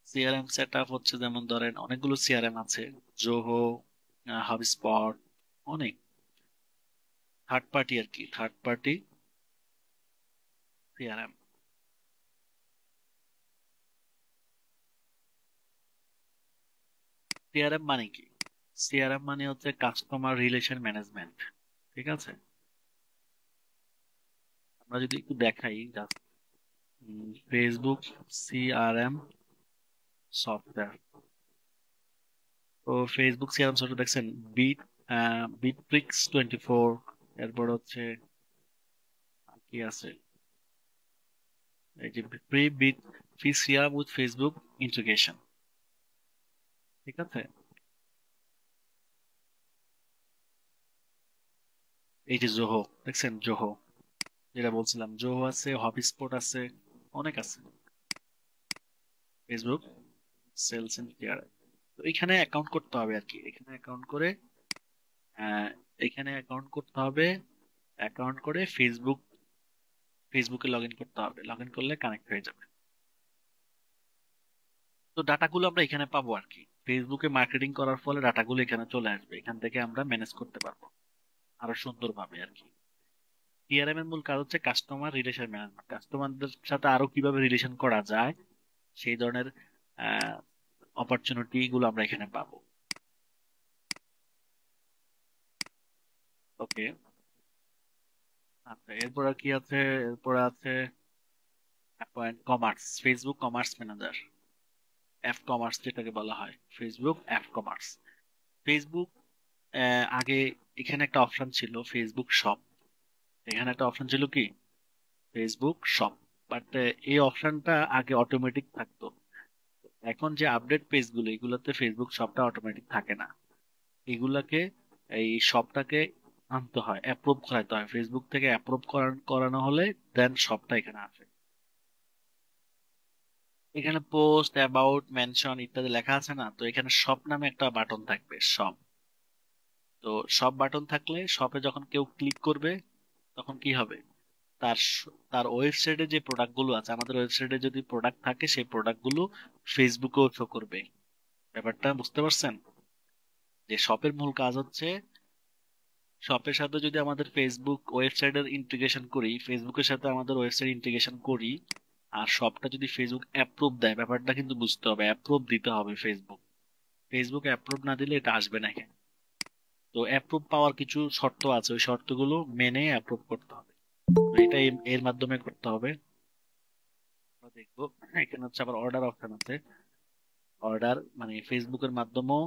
সিআরএম সেটআপ হচ্ছে যেমন ধরেন অনেকগুলো সিআরএম আছে, জোহো, হাবস্পট, অনেক থার্ড পার্টি আর কি, থার্ড পার্টি সিআরএম। সিআরএম মানে কি? সিআরএম মানে হচ্ছে কাস্টমার রিলেশন ম্যানেজমেন্ট। ঠিক আছে, আমরা যদি একটু দেখাই জাস্ট ফেসবুক সিআরএম সফটওয়্যার। তো ফেসবুক সিআরএম সফটওয়্যার দেখছেন, বিট বিটট্রিক্স 24, এরপর হচ্ছে আর কি আছে, এই যে pre bit free CRM with Facebook integration. ঠিক আছে, এই যে জোহো দেখছেন, জোহো যেটা বলছিলাম, জোহো আছে, হটস্পট আছে, অনেক আছে। ফেসবুক সেলস এন্ড কেয়ার, তো এখানে অ্যাকাউন্ট করতে হবে আর কি, এখানে অ্যাকাউন্ট করে আহ, এখানে অ্যাকাউন্ট করতে হবে, অ্যাকাউন্ট করে ফেসবুকে লগ ইন করতে হবে, লগ ইন করলে কানেক্ট হয়ে যাবে। তো ডাটাগুলো আমরা এখানে পাবো আর কি, ফেসবুকে মার্কেটিং করার ফলে ডাটাগুলো এখানে চলে আসবে, এখান থেকে আমরা ম্যানেজ করতে পারবো আরো সুন্দরভাবে আর কি। টিআরএম এর মূল কাজ হচ্ছে কাস্টমার রিলেশন ম্যানেজমেন্ট, কাস্টমারদের সাথে আরো কিভাবে রিলেশন করা যায় সেই ধরনের অপরচুনিটি গুলো আমরা এখানে পাবো। ওকে, আচ্ছা এরপর আর কি আছে, এরপর আছে point commerce, Facebook commerce manager, app commerce যেটাকে বলা হয়, ফেসবুক অ্যাপ কমার্স। ফেসবুক আগে এখানে একটা অপশন ছিল ফেসবুক শপ, এখানে একটা অপশন ছিল কি ফেসবুক শপ, বাট এই অপশনটা আগে অটোমেটিক থাকতো। এখন যে আপডেট পেজগুলো এগুলোতে ফেসবুক শপটা অটোমেটিক থাকে না, এগুলাকে এই শপটাকে আনতে হয়, অ্যাপ্রুভ করাইতে হয়, ফেসবুক থেকে অ্যাপ্রুভ করানো হলে দেন শপটা এখানে আসে। এখানে পোস্ট অ্যাবাউট মেনশন ইত্যাদি লেখা আছে না, তো এখানে শপ নামে একটা বাটন থাকবে, শপ। তো শপ বাটন থাকলে শপে যখন কেউ ক্লিক করবে তখন কি হবে, তার ওয়েবসাইটে যে প্রোডাক্ট গুলো আছে, আমাদের ওয়েবসাইটে যদি প্রোডাক্ট থাকে সেই প্রোডাক্ট গুলো ফেসবুকেও শো করবে। ব্যাপারটা বুঝতে পারছেন, যে শপের মূল কাজ হচ্ছে শপের সাথে যদি আমাদের ফেসবুক ওয়েবসাইটের ইন্টিগ্রেশন করি, ফেসবুকের সাথে আমাদের ওয়েবসাইট ইন্টিগ্রেশন করি, আর শপটা যদি ফেসবুক অ্যাপ্রুভ দেয়, ব্যাপারটা কিন্তু বুঝতে হবে, অ্যাপ্রুভ দিতে হবে ফেসবুক, ফেসবুক অ্যাপ্রুভ না দিলে এটা আসবে না এখানে। তো অ্যাপ্রুভ পাওয়ার কিছু শর্ত আছে, ওই শর্তগুলো মেনে অ্যাপ্রুভ করতে হবে, তো এটা এর মাধ্যমে করতে হবে। আমরা দেখবো এখানে হচ্ছে আবার অর্ডার অপশন আছে, অর্ডার মানে ফেসবুকের মাধ্যমেও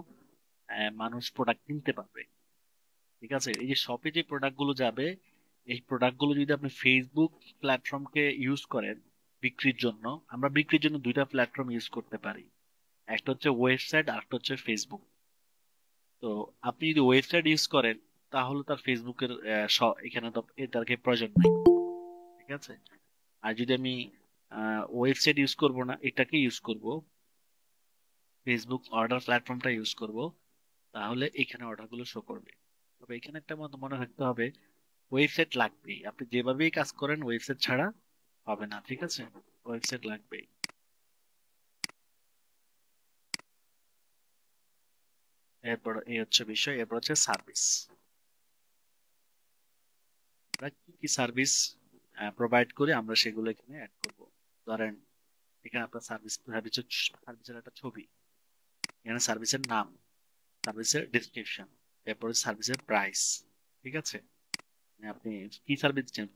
মানুষ প্রোডাক্ট কিনতে পারবে। ঠিক আছে, এই যে শপে যে প্রোডাক্ট গুলো যাবে, এই প্রোডাক্ট গুলো যদি আপনি ফেসবুক প্ল্যাটফর্মকে ইউজ করেন বিক্রির জন্য, আমরা বিক্রির জন্য দুইটা প্ল্যাটফর্ম ইউজ করতে পারি, একটা হচ্ছে ওয়েবসাইট আর একটা হচ্ছে ফেসবুক। তো আপনি যদি ওয়েবসাইট ইউজ করেন তাহলে তার ফেসবুকের এখানে তো এটার কি প্রয়োজন নাই। ঠিক আছে, আর যদি আমি ওয়েবসাইট ইউজ করব না, এটাকে ইউজ করব, ফেসবুক অর্ডার প্ল্যাটফর্মটা ইউজ করব, তাহলে এখানে অর্ডার গুলো শো করবে। তবে এখানে একটা মত মনে রাখতে হবে, ওয়েবসাইট লাগবেই, আপনি যেভাবেই কাজ করেন ওয়েবসাইট ছাড়া হবে না। ঠিক আছে, ওয়েবসাইট লাগবেই। এরপর এই হচ্ছে বিষয়, এরপর হচ্ছে সার্ভিস, আমরা কি কি সার্ভিস প্রোভাইড করি আমরা সেগুলো এখানে অ্যাড করব। ধরেন এখানে আপনার সার্ভিসের একটা ছবি, এখানে সার্ভিসের নাম, সার্ভিসের ডিসক্রিপশন, এরপর সার্ভিসের প্রাইস। ঠিক আছে, মানে আপনি কি সার্ভিস দিচ্ছেন,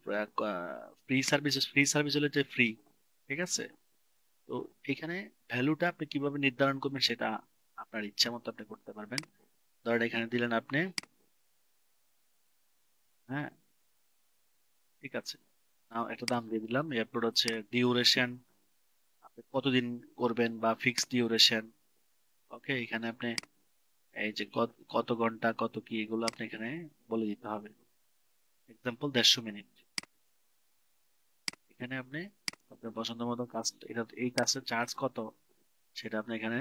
ফ্রি সার্ভিস হলে যে ফ্রি। ঠিক আছে, তো এখানে ভ্যালুটা আপনি কিভাবে নির্ধারণ করবেন সেটা আপনার ইচ্ছা মতো আপনি করতে পারবেন। ধরেন এখানে দিলেন আপনি, হ্যাঁ ঠিক আছে, নাও একটা দাম দিয়ে দিলাম, এরপর হচ্ছে ডিউরেশন, আপনি কতদিন করবেন বা ফিক্স ডিউরেশন। ওকে, এখানে আপনি এই যে কত ঘন্টা কত কি এগুলো আপনি এখানে বলে দিতে হবে, এক্সাম্পল 150 মিনিট। এখানে আপনি আপনার পছন্দ মতো কাজ, এটা এই কাজের চার্জ কত সেটা আপনি এখানে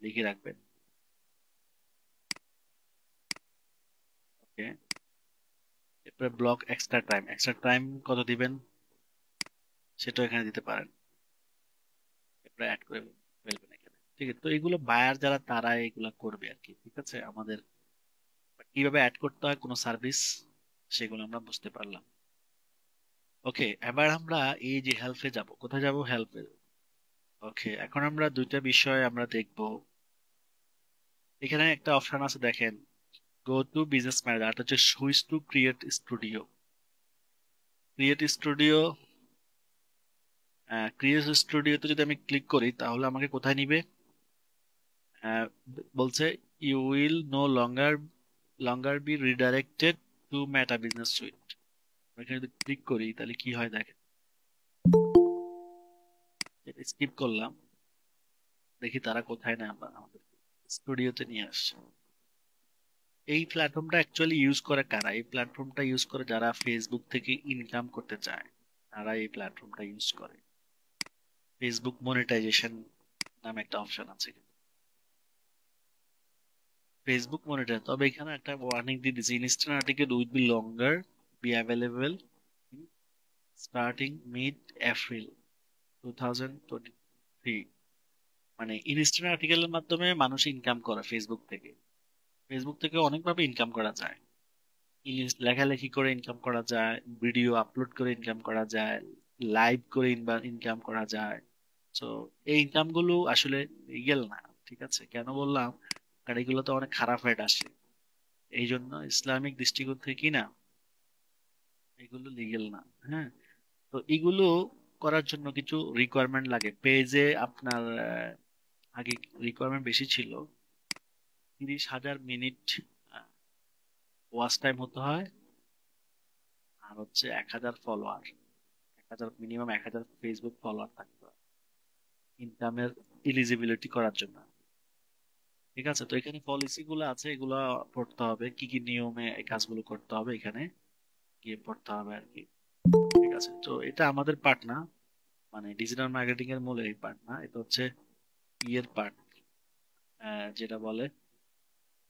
লিখে রাখবেন। ওকে, এরপরে ব্লক এক্সট্রা টাইম কত দিবেন সেটা এখানে দিতে পারেন, এরপরে অ্যাড করে ফেলবেন এখানে। ঠিক আছে, তো এগুলো বায়ার যারা তারা এগুলা করবে আর কি। ঠিক আছে, আমাদের কিভাবে অ্যাড করতে হয় কোনো সার্ভিস সেগুলো আমরা বুঝতে পারলাম। ওকে, এবার আমরা এই যে হেল্পে যাব, কোথায় যাব, হেল্পে। ওকে, এখন আমরা দুইটা বিষয় আমরা দেখব, এখানে একটা অপশন আছে দেখেন, গো টু বিজনেস ম্যানেজার, এটা হচ্ছে switch to create studio. Create স্টুডিওতে যদি আমি ক্লিক করি তাহলে আমাকে কোথায় নিবে? আহ, বলছে you will no longer be redirected to Meta Business Suite. এখানে যদি ক্লিক করি তাহলে কি হয় দেখেন, স্কিপ করলাম, দেখি তারা কোথায় নেয়, আমরা আমাদের স্টুডিওতে নিয়ে আসছে। এই প্ল্যাটফর্মটা অ্যাকচুয়ালি ইউজ করে কারা? এই প্ল্যাটফর্মটা ইউজ করে যারা ফেসবুক থেকে ইনকাম করতে চায়, তারা এই প্ল্যাটফর্মটা ইউজ করে। ফেসবুক মনিটাইজেশন নামে একটা অপশন আছে, ফেসবুক মনিটাইজ। তবে এখানে একটা ওয়ার্নিং দিয়ে দিচ্ছে, instant article will be longer be available starting mid April 2023। মানে ইনস্ট্যান্ট আর্টিকেলের মাধ্যমে মানুষ ইনকাম করে ফেসবুক থেকে। ফেসবুক থেকে অনেকভাবে ইনকাম করা যায়, লেখালেখি করে ইনকাম করা যায়, ভিডিও আপলোড করে ইনকাম করা যায়, লাইভ করে ইনকাম করা যায়। তো এই ইনকাম গুলো আসলে লিগেল না। ঠিক আছে, কেন বললাম? কারণ এগুলো তো অনেক খারাপ রেট আসে, এই জন্য ইসলামিক দৃষ্টিকোণ থেকে কি না, এগুলো লিগেল না। হ্যাঁ, তো এগুলো করার জন্য কিছু রিকোয়ারমেন্ট লাগে পেজে আপনার। আগে রিকোয়ারমেন্ট বেশি ছিল, 30,000 মিনিট ওয়াচ টাইম হতে হয়, আর হচ্ছে 1,000 ফলোয়ার, 1,000 মিনিমাম 1,000 ফেসবুক ফলোয়ার থাকতে হয় ইনকামের এলিজিবিলিটি করার জন্য। ঠিক আছে, তো এখানে পলিসি গুলো আছে, এগুলো পড়তে হবে, কি কি নিয়মে এই কাজগুলো করতে হবে, এখানে গিয়ে পড়তে হবে আর কি। ঠিক আছে, তো এটা আমাদের পার্ট না, মানে ডিজিটাল মার্কেটিং এর মূল এই পার্ট না, এটা হচ্ছে ইয়ের পার্ট, যেটা বলে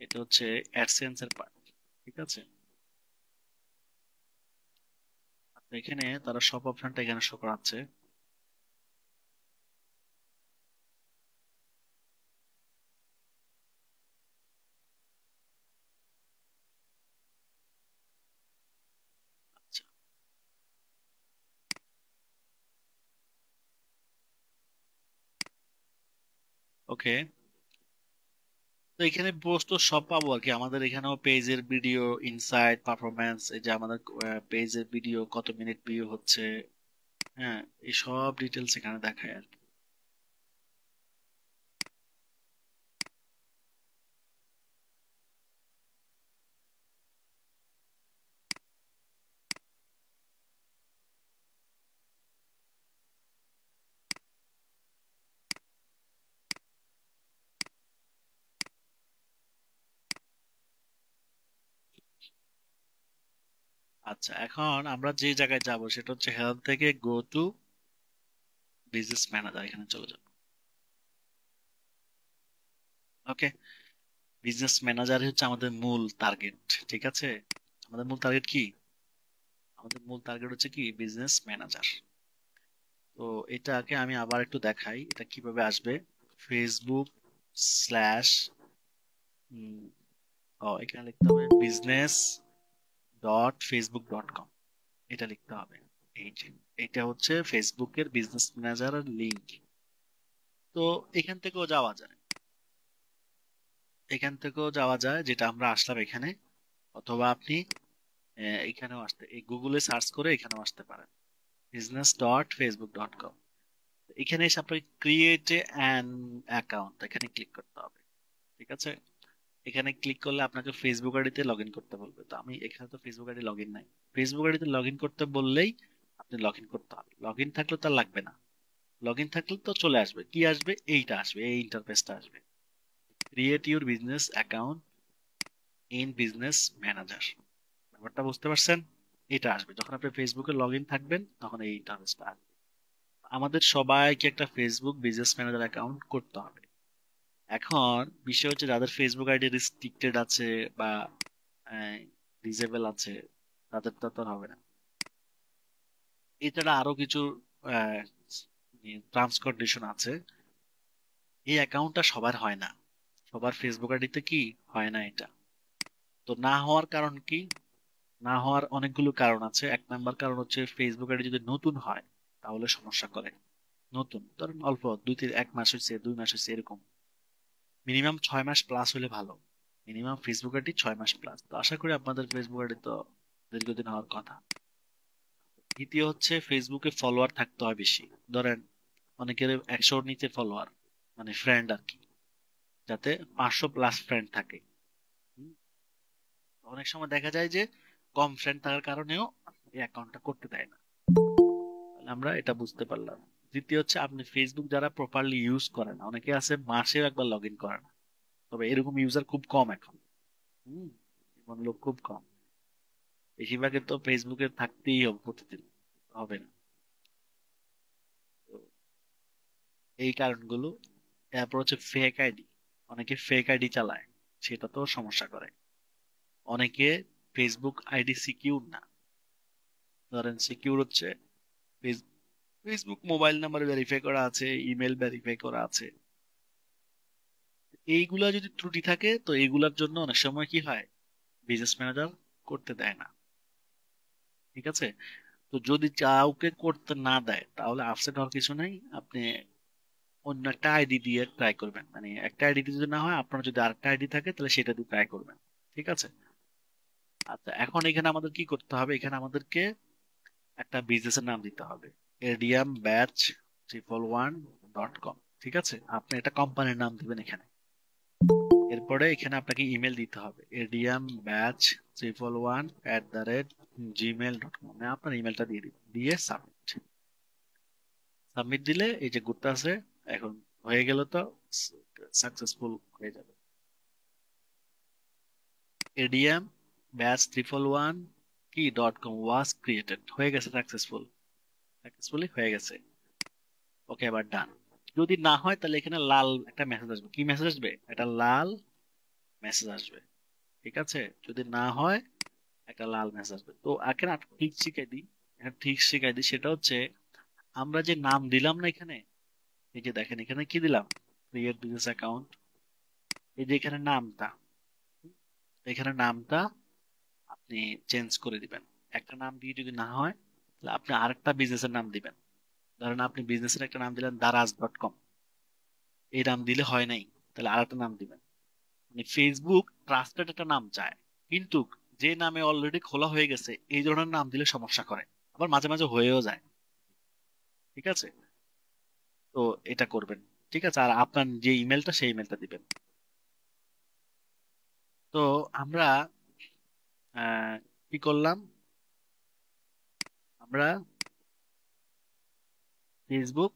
এটা হচ্ছে অ্যাডসেন্স এর পার্ট। ঠিক আছে, তো এখানে তারা সব অপশনটা এখানে শো করাচ্ছে। আচ্ছা, ওকে, তো এখানে পোস্ট তো সব পাবো আর কি। আমাদের এখানেও পেজের ভিডিও, ইনসাইট, পারফরম্যান্স, এই যে আমাদের পেজের ভিডিও কত মিনিট ভিউ হচ্ছে, হ্যাঁ, এই সব ডিটেলস এখানে দেখায় আর কি। আচ্ছা, এখন আমরা যে জায়গায় যাব সেটা হচ্ছে হেল্প থেকে গো টু বিজনেস ম্যানেজার, এখানে চলে যাব। ওকে, বিজনেস ম্যানেজার হচ্ছে আমাদের মূল টার্গেট। ঠিক আছে, আমাদের মূল টার্গেট কি? আমাদের মূল টার্গেট হচ্ছে কি বিজনেস ম্যানেজার। তো এটাকে আমি আবার একটু দেখাই এটা কিভাবে আসবে। ফেসবুক স্ল্যাশ, এখানে লিখতে হবে business.facebook.com, এটা লিখতে হবে। এই যে এটা হচ্ছে ফেসবুকের বিজনেস ম্যানেজারের লিংক। তো এখান থেকেও যাওয়া যায়, যেটা আমরা আসলাম এখানে, অথবা আপনি এখানেও আসতে, এই গুগলে সার্চ করে এখানেও আসতে পারেন, business.facebook.com। এখানে এসে আপনাকে ক্রিয়েট অ্যান অ্যাকাউন্ট, এখানে ক্লিক করতে হবে। ঠিক আছে, এখানে ক্লিক করলে আপনাকে ফেসবুক আইডিতে লগ ইন করতে বলবে। তো আমি এখানে তো ফেসবুক আইডি লগ ইন নাই, ফেসবুক আইডিতে লগ ইন করতে বললেই আপনি লগ ইন করতে হবে। লগ ইন থাকলে তার লাগবে না, লগ ইন থাকলে তো চলে আসবে, কি আসবে, এইটা আসবে, এই ইন্টারফেসটা আসবে, create your business account in business manager. ব্যাপারটা বুঝতে পারছেন? এটা আসবে যখন আপনি ফেসবুকে লগ ইন থাকবেন, তখন এই ইন্টারফেসটা আসবে। আমাদের সবাইকে একটা ফেসবুক বিজনেস ম্যানেজার অ্যাকাউন্ট করতে হবে। এখন বিষয় হচ্ছে যাদের ফেসবুক আইডি রেস্ট্রিক্টেড আছে বা ডিজেবল আছে, তাদের তো আর হবে না। এছাড়া আরো কিছু টার্মস কন্ডিশন আছে। এই অ্যাকাউন্টটা সবার হয় না, সবার ফেসবুক আইডিতে কি হয় না এটা। তো না হওয়ার কারণ কি? না হওয়ার অনেকগুলো কারণ আছে। এক নাম্বার কারণ হচ্ছে ফেসবুক আইডি যদি নতুন হয় তাহলে সমস্যা করে। নতুন ধরেন অল্প 2-1 মাস হয়েছে, 2 মাস হয়েছে, এরকম মিনিমাম 6 মাস প্লাস হলে ভালো। মিনিমাম ফেসবুক আইডি 6 মাস প্লাস। তো আশা করি আপনাদের ফেসবুক আইডি তো দীর্ঘদিন হওয়ার কথা। দ্বিতীয় হচ্ছে ফেসবুকে ফলোয়ার থাকতে হয় বেশি। ধরেন অনেকের 100-র নিচে ফলোয়ার, মানে ফ্রেন্ড আর কি, যাতে 500+ ফ্রেন্ড থাকে। হুম, অনেক সময় দেখা যায় যে কম ফ্রেন্ড থাকার কারণেও এই অ্যাকাউন্টটা করতে দেয় না। তাহলে আমরা এটা বুঝতে পারলাম। দ্বিতীয় হচ্ছে আপনি ফেসবুক যারা প্রপারলি ইউজ করে না, অনেকে আছে মাসেও একবার লগ ইন করে না, তবে এরকম ইউজার খুব কম এখন। হুম, এমন লোক খুব কম। বেশিরভাগের তো ফেসবুকে থাকতেই হবে প্রতিদিন, হবে না। তো এই কারণগুলো। তারপর হচ্ছে ফেক আইডি, অনেকে ফেক আইডি চালায়, সেটা তো সমস্যা করে। অনেকে ফেসবুক আইডি সিকিউর না। ধরেন সিকিউর হচ্ছে ফেসবুক মোবাইল নাম্বার ভেরিফাই করা আছে, ইমেল ভেরিফাই করা আছে। এইগুলা যদি ত্রুটি থাকে তো এইগুলার জন্য অনেক সময় কি হয়, বিজনেস ম্যানেজার করতে দেয় না। ঠিক আছে? তো যদি কাউকে করতে না দেয় তাহলে আপসেট হওয়ার কিছু নাই। আপনি অন্য একটা আইডি দিয়ে ট্রাই করবেন, মানে একটা আইডি যদি না হয়, আপনার যদি আরেকটা আইডি থাকে তাহলে সেটা দিয়ে ট্রাই করবেন। ঠিক আছে? আচ্ছা, এখন এখানে আমাদের কি করতে হবে? এখানে আমাদেরকে একটা বিজনেসের নাম দিতে হবে, এডিএম ব্যাচ 111.com। ঠিক আছে, আপনি এটা কোম্পানির নাম দিবেন এখানে। এরপরে এখানে আপনাকে ইমেল দিতে হবে, ediambach111@gmail.com। আপনার ইমেলটা দিয়ে দিবেন, দিয়ে সাবমিট। সাবমিট দিলে এই যে ঘুরতে আছে, এখন হয়ে গেল তো, সাকসেসফুল হয়ে যাবে। এডিএম ব্যাচ 111 কি .com ওয়াজ ক্রিয়েটেড, হয়ে গেছে সাকসেসফুল, সাকসেসফুলি হয়ে গেছে। ওকে, এবার ডান। যদি না হয় তাহলে এখানে লাল একটা মেসেজ আসবে। কি মেসেজ আসবে? একটা লাল মেসেজ আসবে। ঠিক আছে? যদি না হয় একটা লাল মেসেজ আসবে। তো এখানে একটা ঠিক শিখাই দিই, এখানে ঠিক শিখাই দিই, সেটা হচ্ছে আমরা যে নাম দিলাম না এখানে, এই যে দেখেন এখানে কি দিলাম, ক্রিয়েট বিজনেস অ্যাকাউন্ট। এই যে এখানে নামটা, এখানে নামটা আপনি চেঞ্জ করে দিবেন। একটা নাম দিয়ে যদি না হয় তাহলে আপনি আরেকটা বিজনেসের নাম দিবেন। ধরেন আপনি বিজনেসের একটা নাম দিলেন দারাজ.com, এই নাম দিলে হয় নাই, তাহলে আরেকটা নাম দিবেন। মানে ফেসবুক ট্রাস্টেড একটা নাম চায়, কিন্তু যে নামে অলরেডি খোলা হয়ে গেছে এই ধরনের নাম দিলে সমস্যা করে, আবার মাঝে মাঝে হয়েও যায়। ঠিক আছে? তো এটা করবেন। ঠিক আছে, আর আপনার যে ইমেলটা সেই ইমেলটা দিবেন। তো আমরা আহ, কি করলাম, আমরা ফেসবুক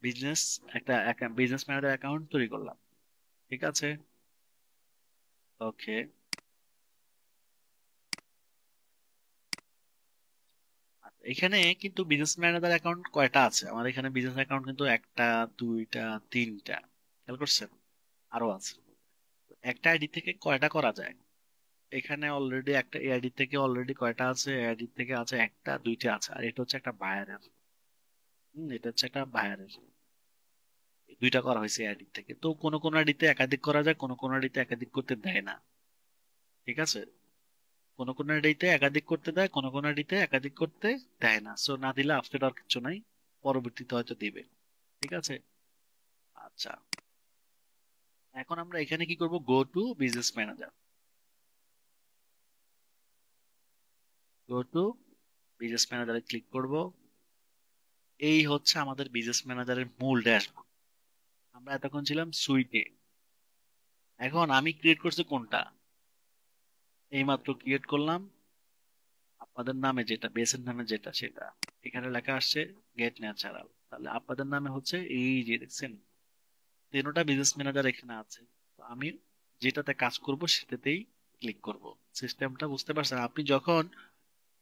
বিজনেস একটা বিজনেস ম্যানেজার অ্যাকাউন্ট তৈরি করলাম। ঠিক আছে? ওকে। এখানে কিন্তু বিজনেস ম্যানেজার অ্যাকাউন্ট কয়টা আছে? আমার এখানে বিজনেস অ্যাকাউন্ট কিন্তু একটা, দুইটা, তিনটা। খেয়াল করছেন? আরো আছে। একটা আইডি থেকে কয়টা করা যায়? এখানে অলরেডি একটা এআইডি থেকে অলরেডি কয়টা আছে? এআইডি থেকে আছে একটা, দুইটা আছে, আর এটা হচ্ছে একটা বায়ারের। এটা হচ্ছে একটা বায়ারের, দুইটা করা হয়েছে এআইডি থেকে। তো কোন কোন আইডিতে একাধিক করা যায়, কোন কোন আইডিতে একাধিক করতে দেয় না। ঠিক আছে? কোন কোন আইডিতে একাধিক করতে দেয়, কোন কোন আইডিতে একাধিক করতে দেয় না। সো না দিলে আপডেট আর কিছু নাই, পরবর্তীতে হয়তো দিবে। ঠিক আছে? আচ্ছা, এখন আমরা এখানে কি করব, go to business manager. Go to business ম্যানেজারে ক্লিক করব। এই হচ্ছে আমাদের বিজনেস ম্যানেজারের মূল ড্যাশবোর্ড। আমরা এতক্ষণ ছিলাম সুইটে। এখন আমি ক্রিয়েট করছি কোনটা, এইমাত্র ক্রিয়েট করলাম আপনাদের নামে যেটা, বেসের নামে যেটা, সেটা এখানে লেখা আসছে গেট ন্যাচারাল। তাহলে আপনাদের নামে হচ্ছে এই যে দেখছেন, তিনোটা বিজনেস ম্যানেজার এখানে আছে। তো আমি যেটাতে কাজ করব সেটাতেই ক্লিক করব। সিস্টেমটা বুঝতে পারছেন? আপনি যখন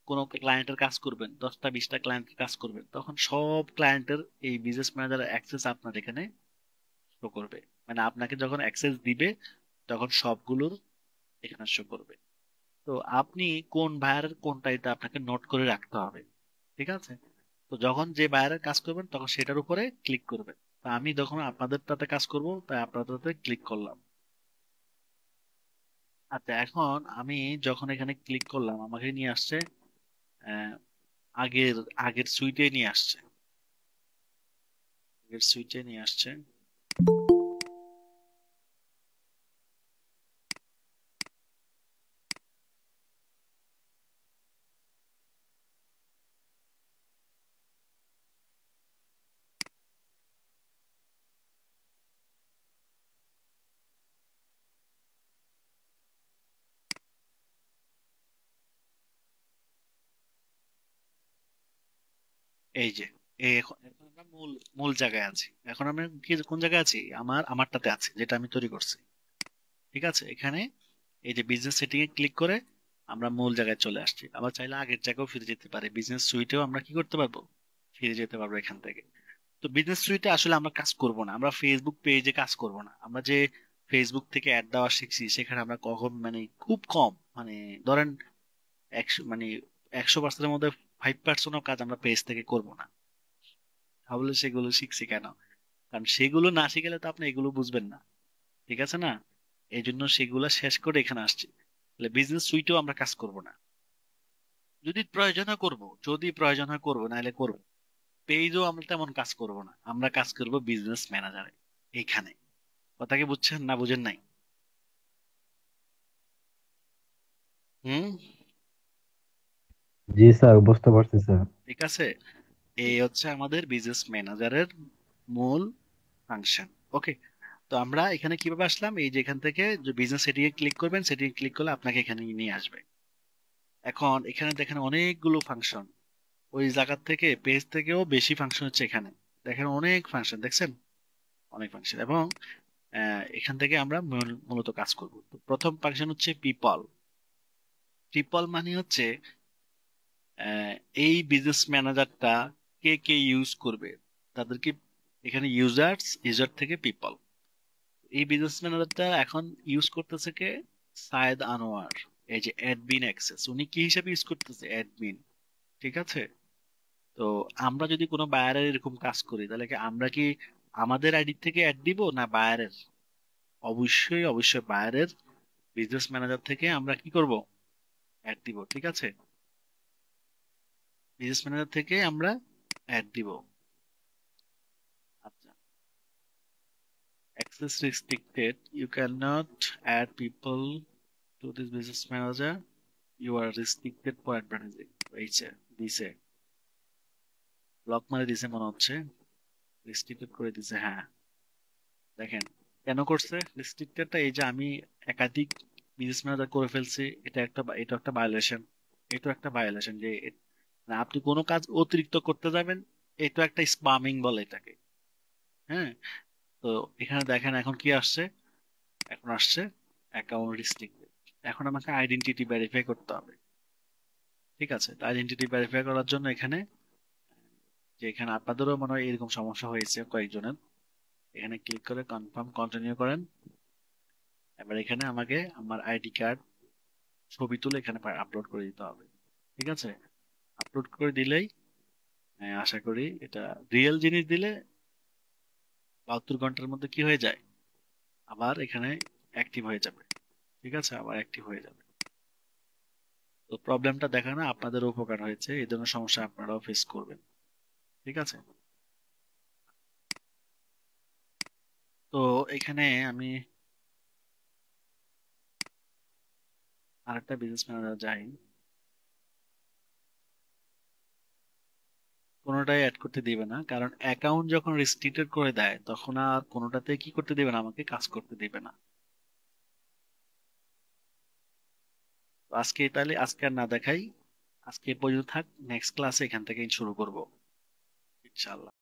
কোনো ক্লায়েন্টের কাজ করবেন, 10টা 20টা ক্লায়েন্টের কাজ করবেন, তখন সব ক্লায়েন্টের এই বিজনেস ম্যানেজার অ্যাক্সেস আপনার এখানে শো করবে। মানে আপনাকে যখন অ্যাক্সেস দিবে তখন সবগুলোর এখানে শো করবে। তো আপনি কোন বায়ারের কোনটা, এটা আপনাকে নোট করে রাখতে হবে। ঠিক আছে? তো যখন যে বায়ারের কাজ করবেন তখন সেটার উপরে ক্লিক করবেন। তো আমি যখন আপনাদেরটাতে কাজ করব তাই আপনাদেরটাতে ক্লিক করলাম। আচ্ছা, এখন আমি যখন এখানে ক্লিক করলাম আমাকে নিয়ে আসছে আহ, আগের আগের সুইটে নিয়ে আসছে, আগের সুইটে নিয়ে আসছে। এই যে এখন এখন আমরা মূল মূল জায়গায় আছি। এখন আমরা কি কোন জায়গায় আছি? আমারটাতে আছি, যেটা আমি তৈরি করছি। ঠিক আছে, এখানে এই যে বিজনেস সেটিং এ ক্লিক করে আমরা মূল জায়গায় চলে আসছি। আবার চাইলে আগের জায়গাও ফিরে যেতে পারে, বিজনেস সুইটেও আমরা কি করতে পারবো, ফিরে যেতে পারবো এখান থেকে। তো বিজনেস সুইটে আসলে আমরা কাজ করব না, আমরা ফেসবুক পেজে কাজ করব না। আমরা যে ফেসবুক থেকে অ্যাড দেওয়া শিখছি সেখানে আমরা কখন মানে খুব কম, মানে ধরেন 100 মানে 100%-এর মধ্যে 5% কাজ আমরা পেজ থেকে করব না। তাহলে সেগুলো শিখছি কেন? কারণ সেগুলো না শিখলে তো আপনি এগুলো বুঝবেন না। ঠিক আছে না? এই জন্য সেগুলো শেষ করে এখানে আসছি। তাহলে বিজনেস সুইটেও আমরা কাজ করব না। যদি প্রয়োজন হয় করবো, যদি প্রয়োজন হয় করবো, নাহলে করবো। পেজও আমরা তেমন কাজ করব না, আমরা কাজ করব বিজনেস ম্যানেজারে। এইখানে কথা কি বুঝছেন না বুঝেন নাই? হুম। জি স্যার, বুঝতে পারছি স্যার। ঠিক আছে, এই হচ্ছে আমাদের বিজনেস ম্যানেজারের মূল ফাংশন। ওকে। তো আমরা এখানে কিভাবে আসলাম? এই যে এখান থেকে যে বিজনেস সেটিং এ ক্লিক করবেন, সেটিং এ ক্লিক করলে আপনাকে এখানে নিয়ে আসবে। এখন এখানে দেখেন অনেকগুলো ফাংশন, ওই জায়গার থেকে পেজ থেকেও বেশি ফাংশন হচ্ছে এখানে। দেখেন অনেক ফাংশন দেখছেন, অনেক ফাংশন। এবং এখান থেকে আমরা মূলত কাজ করব। তো প্রথম ফাংশন হচ্ছে পিপল। পিপল মানে হচ্ছে আহ, এই বিজনেস ম্যানেজারটা কে কে ইউজ করবে, তাদেরকে এখানে ইউজার থেকে পিপল। এই বিজনেস ম্যানেজারটা এখন ইউজ করতেছে কে? সায়েদ আনোয়ার। এই যে অ্যাডমিন অ্যাক্সেস, উনি কি হিসাবে ইউজ করতেছে? অ্যাডমিন। ঠিক আছে। তো আমরা যদি কোনো বায়ারের এরকম কাজ করি, তাহলে কি আমরা কি আমাদের আইডি থেকে অ্যাড দিব না বায়ারের? অবশ্যই অবশ্যই বায়ারের বিজনেস ম্যানেজার থেকে আমরা কি করব? অ্যাড দিব। ঠিক আছে, বিজনেস ম্যানেজার থেকে আমরা অ্যাড দিব। আচ্ছা, access restricted, you cannot add people to this business manager, you are restricted for advertising। হয়েছে, দিছে, ব্লক মারে দিছে মনে হচ্ছে, রেস্ট্রিক্টেড করে দিছে। হ্যাঁ, দেখেন কেন করছে রেস্ট্রিক্টেডটা? এই যে আমি একাধিক বিজনেস ম্যানেজার করে ফেলছি, এটা একটা ভায়োলেশন। এটা একটা ভায়োলেশন যে মানে আপনি কোনো কাজ অতিরিক্ত করতে যাবেন, এটা একটা স্পামিং বলে এটাকে। হ্যাঁ। তো এখানে দেখেন এখন কি আসছে, এখন আসছে অ্যাকাউন্ট রিস্ট্রিক্টেড। এখন আমাকে আইডেন্টিটি ভেরিফাই করতে হবে। ঠিক আছে, আইডেন্টিটি ভেরিফাই করার জন্য এখানে, যে এখানে আপনাদেরও মনে হয় এরকম সমস্যা হয়েছে কয়েকজনের, এখানে ক্লিক করে কনফার্ম কন্টিনিউ করেন। এবার এখানে আমাকে আমার আইডি কার্ড ছবি তুলে এখানে আপলোড করে দিতে হবে। ঠিক আছে, আপলোড করে দিলেই আশা করি এটা রিয়েল জিনিস দিলে 72 ঘন্টার মধ্যে কি হয়ে যায়, আবার এখানে অ্যাক্টিভ হয়ে যাবে। ঠিক আছে, আবার অ্যাক্টিভ হয়ে যাবে। তো প্রবলেমটা দেখা না আপনাদের উপকার হয়েছে, এই ধরনের সমস্যা আপনারাও ফেস করবেন। ঠিক আছে। তো এখানে আমি আরেকটা বিজনেস ম্যানেজার যাই, কোনোটাই অ্যাড করতে দিবে না, কারণ অ্যাকাউন্ট যখন রেস্ট্রিক্টেড করে দেয় তখন আর কোনোটাতে কি করতে দিবে না, আমাকে কাজ করতে দিবে না। তো আজকে তাহলে আজকে আর না দেখাই, আজকে এ পর্যন্ত থাক, নেক্সট ক্লাসে এখান থেকে শুরু করব ইনশাল্লাহ।